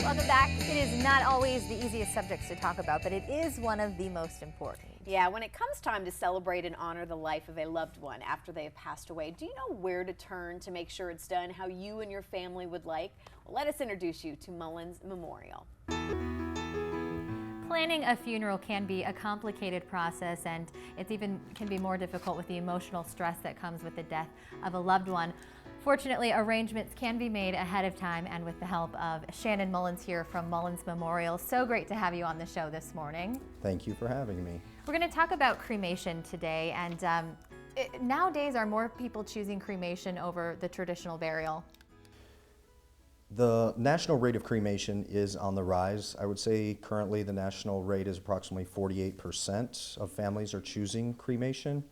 Welcome back. It is not always the easiest subjects to talk about, but it is one of the most important. Yeah, when it comes time to celebrate and honor the life of a loved one after they have passed away, do you know where to turn to make sure it's done how you and your family would like? Well, let us introduce you to Mullins Memorial. Planning a funeral can be a complicated process, and it even can be more difficult with the emotional stress that comes with the death of a loved one. Fortunately, arrangements can be made ahead of time and with the help of Shannon Mullins here from Mullins Memorial. So great to have you on the show this morning. Thank you for having me. We're going to talk about cremation today, and nowadays are more people choosing cremation over the traditional burial? The national rate of cremation is on the rise. I would say currently the national rate is approximately 48% of families are choosing cremation.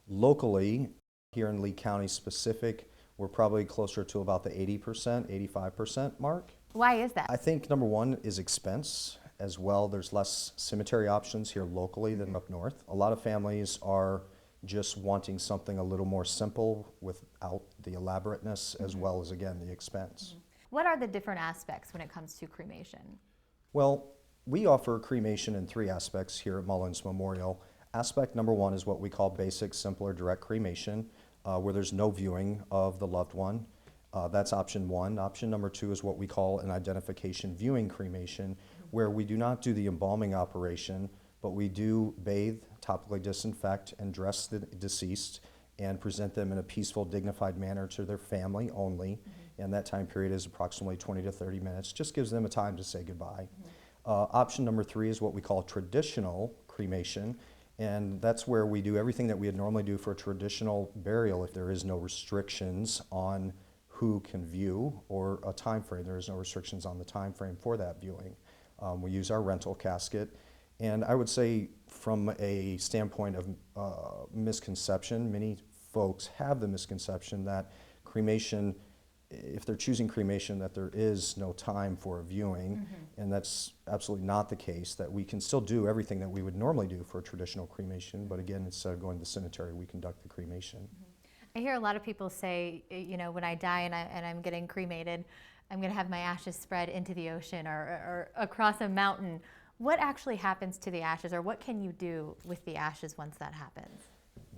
Locally, here in Lee County specific, we're probably closer to about the 80%, 85% mark. Why is that? I think number one is expense as well. There's less cemetery options here locally than up north. A lot of families are just wanting something a little more simple without the elaborateness as well as, again, the expense. What are the different aspects when it comes to cremation? Well, we offer cremation in three aspects here at Mullins Memorial. Aspect number one is what we call basic, simple, or direct cremation, where there's no viewing of the loved one. That's option one. Option number two is what we call an identification viewing cremation, where we do not do the embalming operation, but we do bathe, topically disinfect, and dress the deceased and present them in a peaceful, dignified manner to their family only. And that time period is approximately 20 to 30 minutes. Just gives them a time to say goodbye. Option number three is what we call traditional cremation. And that's where we do everything that we would normally do for a traditional burial if there is no restrictions on who can view or a time frame. There is no restrictions on the time frame for that viewing. We use our rental casket. And I would say from a standpoint of misconception, many folks have the misconception that cremation, if they're choosing cremation, that there is no time for a viewing, and that's absolutely not the case, that we can still do everything that we would normally do for a traditional cremation, but again, instead of going to the cemetery, we conduct the cremation. I hear a lot of people say, you know, when I die and I'm getting cremated, I'm going to have my ashes spread into the ocean or across a mountain. What actually happens to the ashes, or what can you do with the ashes once that happens?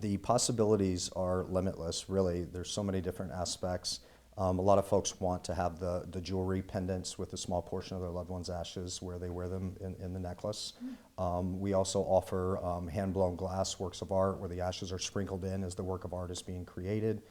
The possibilities are limitless, really. There's so many different aspects. A lot of folks want to have the jewelry pendants with a small portion of their loved one's ashes where they wear them in the necklace. We also offer hand-blown glass works of art where the ashes are sprinkled in as the work of art is being created.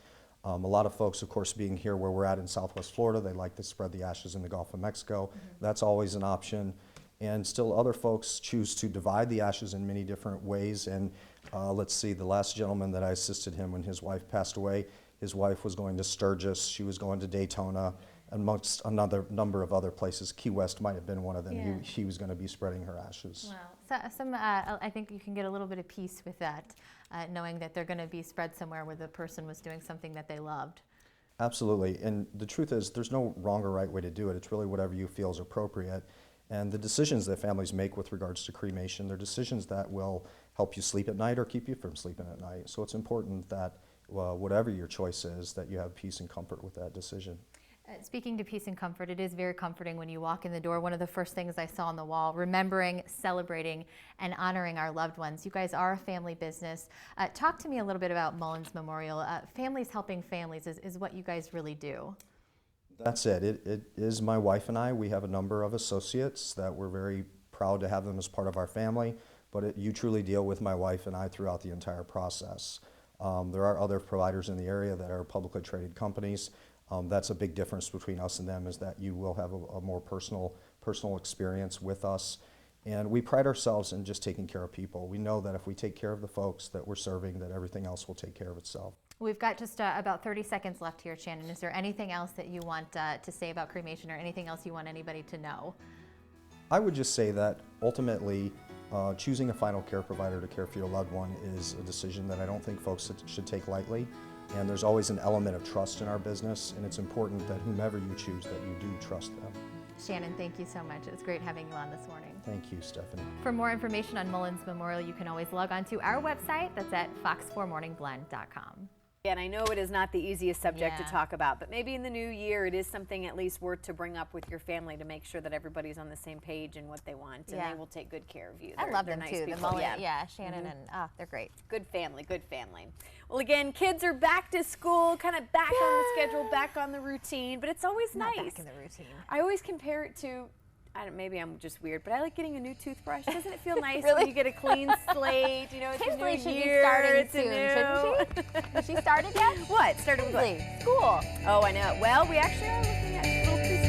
A lot of folks, of course, being here where we're at in Southwest Florida, they like to spread the ashes in the Gulf of Mexico. That's always an option. And still other folks choose to divide the ashes in many different ways. And let's see, the last gentleman that I assisted him when his wife passed away, his wife was going to Sturgis, she was going to Daytona, amongst another number of other places. Key West might have been one of them. Yeah. He was going to be spreading her ashes. Wow. So I think you can get a little bit of peace with that, knowing that they're going to be spread somewhere where the person was doing something that they loved. Absolutely. And the truth is, there's no wrong or right way to do it. It's really whatever you feel is appropriate. And the decisions that families make with regards to cremation, they're decisions that will help you sleep at night or keep you from sleeping at night. So it's important that whatever your choice is, that you have peace and comfort with that decision. Speaking to peace and comfort, it is very comforting when you walk in the door. One of the first things I saw on the wall, remembering, celebrating, and honoring our loved ones. You guys are a family business. Talk to me a little bit about Mullins Memorial. Families helping families is what you guys really do. That's it. It is my wife and I. We have a number of associates that we're very proud to have them as part of our family, but you truly deal with my wife and I throughout the entire process. There are other providers in the area that are publicly traded companies. That's a big difference between us and them, is that you will have a more personal experience with us. And we pride ourselves in just taking care of people. We know that if we take care of the folks that we're serving, that everything else will take care of itself. We've got just about 30 seconds left here, Shannon. Is there anything else that you want to say about cremation, or anything else you want anybody to know? I would just say that ultimately, choosing a final care provider to care for your loved one is a decision that I don't think folks should take lightly. And there's always an element of trust in our business, and it's important that whomever you choose, that you do trust them. Shannon, thank you so much. It was great having you on this morning. Thank you, Stephanie. For more information on Mullins Memorial, you can always log on to our website. That's at fox4morningblend.com. And I know it is not the easiest subject to Yeah. talk about, but maybe in the new year it is something at least worth to bring up with your family to make sure that everybody's on the same page and what they want, and Yeah. they will take good care of you. I They're- love they're them nice too. The people. Mullins, yeah, Shannon and they're great. Good family, good family. Well, again, kids are back to school, kind of back on the schedule, back on the routine, but it's always Not nice. back in the routine. I always compare it to, maybe I'm just weird, but I like getting a new toothbrush. Doesn't it feel nice Really? when you get a clean slate? You know, it's a new Kinsley should year, be starting it's a soon, new- shouldn't she? Has she started yet? What? Started with what? Kinsley, school. Oh, I know. Well, we actually are looking at little preschool